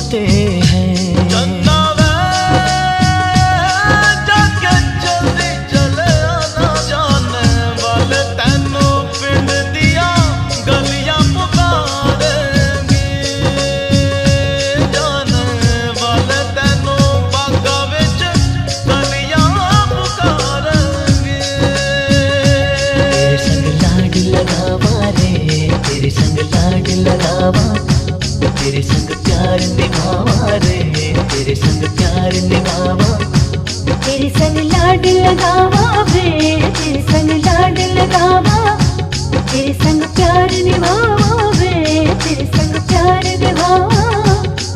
होते हैं। तेरे संग लाड लगावा, तेरे संग प्यार निभावा रे, तेरे संग प्यार निभावा, तेरे संग लाड लगावा वे, तेरे संग लाड लगावा, तेरे संग प्यार निभावा वे, तेरे संग प्यार निभावा।